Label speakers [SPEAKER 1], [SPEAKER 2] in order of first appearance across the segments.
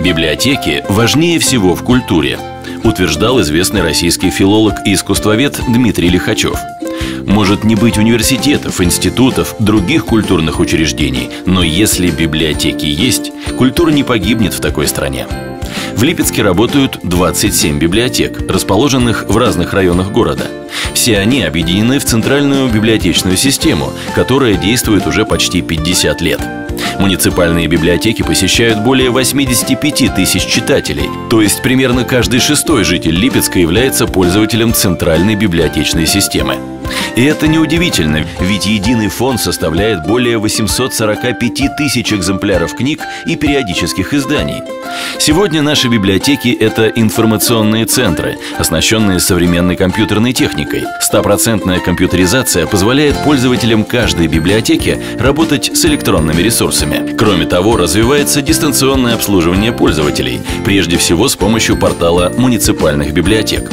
[SPEAKER 1] Библиотеки важнее всего в культуре, утверждал известный российский филолог и искусствовед Дмитрий Лихачев. Может не быть университетов, институтов, других культурных учреждений, но если библиотеки есть, культура не погибнет в такой стране. В Липецке работают 27 библиотек, расположенных в разных районах города. Все они объединены в центральную библиотечную систему, которая действует уже почти 50 лет. Муниципальные библиотеки посещают более 85 тысяч читателей, то есть примерно каждый шестой житель Липецка является пользователем центральной библиотечной системы. И это неудивительно, ведь единый фонд составляет более 845 тысяч экземпляров книг и периодических изданий. Сегодня наши библиотеки – это информационные центры, оснащенные современной компьютерной техникой. 100% компьютеризация позволяет пользователям каждой библиотеки работать с электронными ресурсами. Кроме того, развивается дистанционное обслуживание пользователей, прежде всего с помощью портала муниципальных библиотек.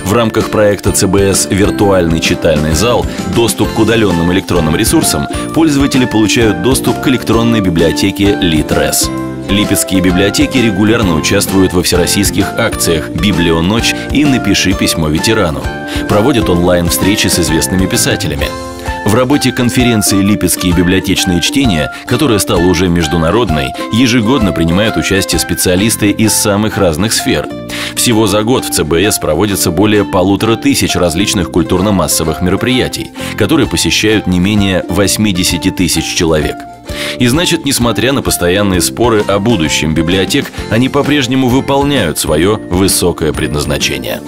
[SPEAKER 1] В рамках проекта ЦБС «Виртуальный читальный зал» доступ к удаленным электронным ресурсам пользователи получают доступ к электронной библиотеке Литрес. Липецкие библиотеки регулярно участвуют во всероссийских акциях «Библионочь» и «Напиши письмо ветерану». Проводят онлайн-встречи с известными писателями. В работе конференции «Липецкие библиотечные чтения», которая стала уже международной, ежегодно принимают участие специалисты из самых разных сфер. Всего за год в ЦБС проводится более 1500 различных культурно-массовых мероприятий, которые посещают не менее 80 тысяч человек. И значит, несмотря на постоянные споры о будущем библиотек, они по-прежнему выполняют свое высокое предназначение.